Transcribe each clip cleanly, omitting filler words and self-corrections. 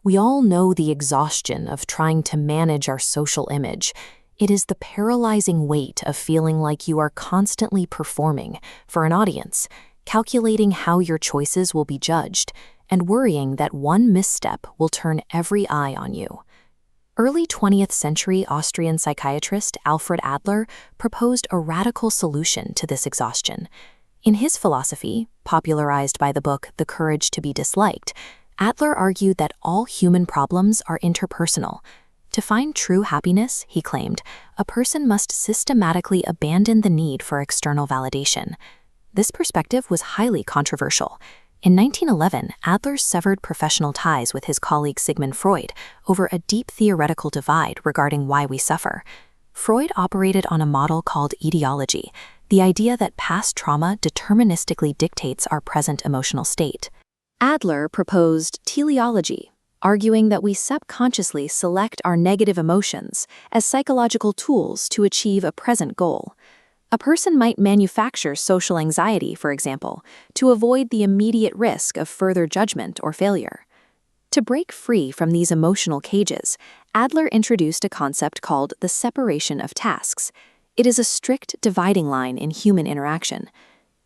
We all know the exhaustion of trying to manage our social image. It is the paralyzing weight of feeling like you are constantly performing for an audience, calculating how your choices will be judged, and worrying that one misstep will turn every eye on you. Early 20th century Austrian psychiatrist Alfred Adler proposed a radical solution to this exhaustion. In his philosophy, popularized by the book The Courage to be Disliked, Adler argued that all human problems are interpersonal. To find true happiness, he claimed, a person must systematically abandon the need for external validation. This perspective was highly controversial. In 1911, Adler severed professional ties with his colleague Sigmund Freud over a deep theoretical divide regarding why we suffer. Freud operated on a model called etiology, the idea that past trauma deterministically dictates our present emotional state. Adler proposed teleology, arguing that we subconsciously select our negative emotions as psychological tools to achieve a present goal. A person might manufacture social anxiety, for example, to avoid the immediate risk of further judgment or failure. To break free from these emotional cages, Adler introduced a concept called the separation of tasks. It is a strict dividing line in human interaction.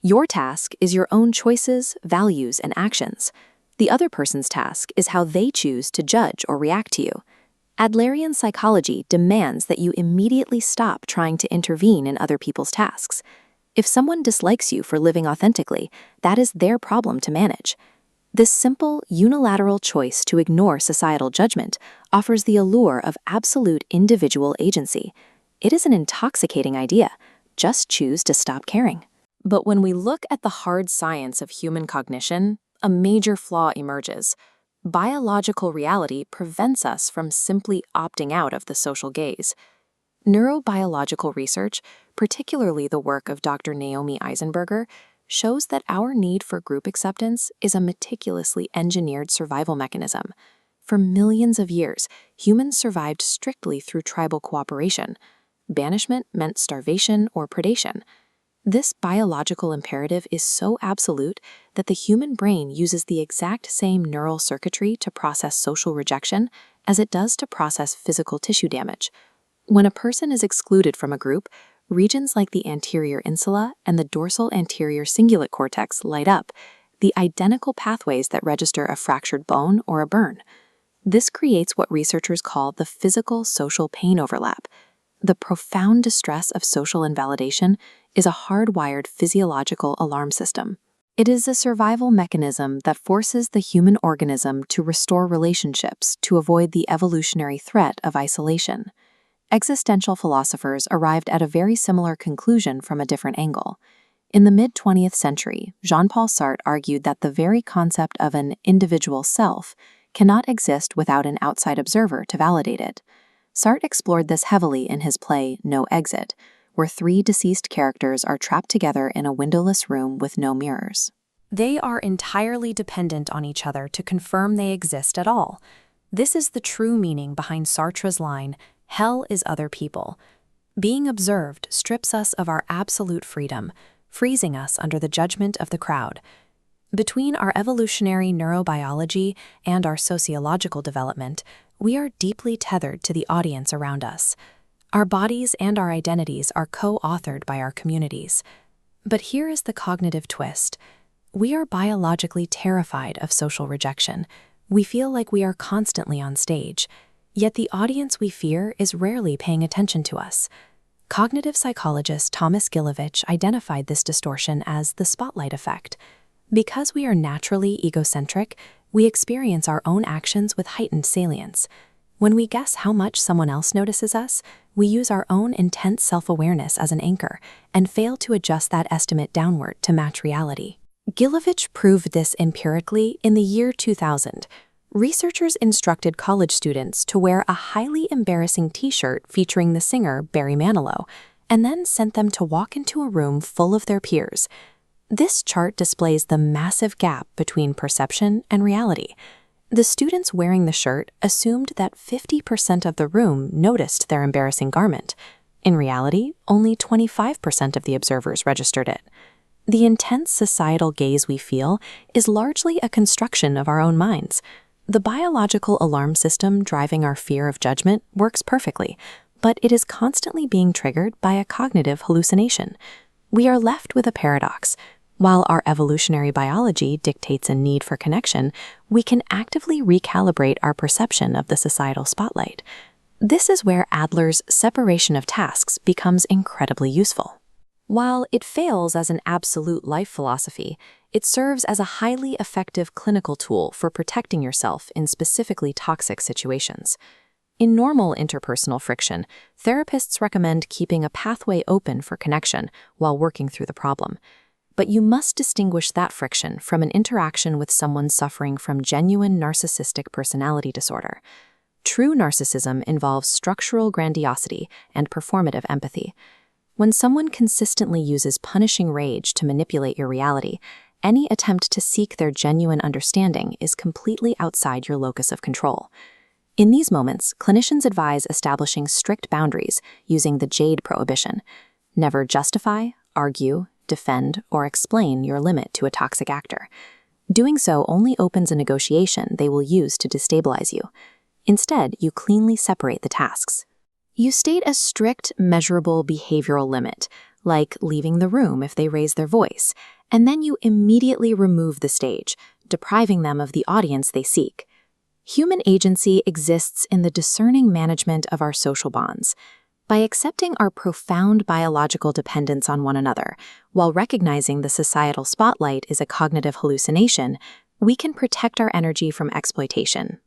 Your task is your own choices, values, and actions. The other person's task is how they choose to judge or react to you. Adlerian psychology demands that you immediately stop trying to intervene in other people's tasks. If someone dislikes you for living authentically, that is their problem to manage. This simple, unilateral choice to ignore societal judgment offers the allure of absolute individual agency. It is an intoxicating idea. Just choose to stop caring. But when we look at the hard science of human cognition, a major flaw emerges. Biological reality prevents us from simply opting out of the social gaze. Neurobiological research, particularly the work of Dr. Naomi Eisenberger, shows that our need for group acceptance is a meticulously engineered survival mechanism. For millions of years, humans survived strictly through tribal cooperation. Banishment meant starvation or predation. This biological imperative is so absolute that the human brain uses the exact same neural circuitry to process social rejection as it does to process physical tissue damage. When a person is excluded from a group, regions like the anterior insula and the dorsal anterior cingulate cortex light up, the identical pathways that register a fractured bone or a burn. This creates what researchers call the physical social pain overlap. The profound distress of social invalidation is a hardwired physiological alarm system. It is a survival mechanism that forces the human organism to restore relationships to avoid the evolutionary threat of isolation. Existential philosophers arrived at a very similar conclusion from a different angle. In the mid-20th century, Jean-Paul Sartre argued that the very concept of an individual self cannot exist without an outside observer to validate it. Sartre explored this heavily in his play No Exit, where three deceased characters are trapped together in a windowless room with no mirrors. They are entirely dependent on each other to confirm they exist at all. This is the true meaning behind Sartre's line, "Hell is other people." Being observed strips us of our absolute freedom, freezing us under the judgment of the crowd. Between our evolutionary neurobiology and our sociological development, we are deeply tethered to the audience around us. Our bodies and our identities are co-authored by our communities. But here is the cognitive twist. We are biologically terrified of social rejection. We feel like we are constantly on stage. Yet the audience we fear is rarely paying attention to us. Cognitive psychologist Thomas Gilovich identified this distortion as the spotlight effect. Because we are naturally egocentric, we experience our own actions with heightened salience. When we guess how much someone else notices us, we use our own intense self-awareness as an anchor and fail to adjust that estimate downward to match reality. Gilovich proved this empirically in the year 2000. Researchers instructed college students to wear a highly embarrassing t-shirt featuring the singer Barry Manilow, and then sent them to walk into a room full of their peers. This chart displays the massive gap between perception and reality. The students wearing the shirt assumed that 50% of the room noticed their embarrassing garment. In reality, only 25% of the observers registered it. The intense societal gaze we feel is largely a construction of our own minds. The biological alarm system driving our fear of judgment works perfectly, but it is constantly being triggered by a cognitive hallucination. We are left with a paradox. While our evolutionary biology dictates a need for connection, we can actively recalibrate our perception of the societal spotlight. This is where Adler's separation of tasks becomes incredibly useful. While it fails as an absolute life philosophy, it serves as a highly effective clinical tool for protecting yourself in specifically toxic situations. In normal interpersonal friction, therapists recommend keeping a pathway open for connection while working through the problem. But you must distinguish that friction from an interaction with someone suffering from genuine narcissistic personality disorder. True narcissism involves structural grandiosity and performative empathy. When someone consistently uses punishing rage to manipulate your reality, any attempt to seek their genuine understanding is completely outside your locus of control. In these moments, clinicians advise establishing strict boundaries using the JADE Prohibition. Never justify, argue, defend, or explain your limit to a toxic actor. Doing so only opens a negotiation they will use to destabilize you. Instead, you cleanly separate the tasks. You state a strict, measurable behavioral limit, like leaving the room if they raise their voice, and then you immediately remove the stage, depriving them of the audience they seek. Human agency exists in the discerning management of our social bonds. By accepting our profound biological dependence on one another, while recognizing the societal spotlight is a cognitive hallucination, we can protect our energy from exploitation,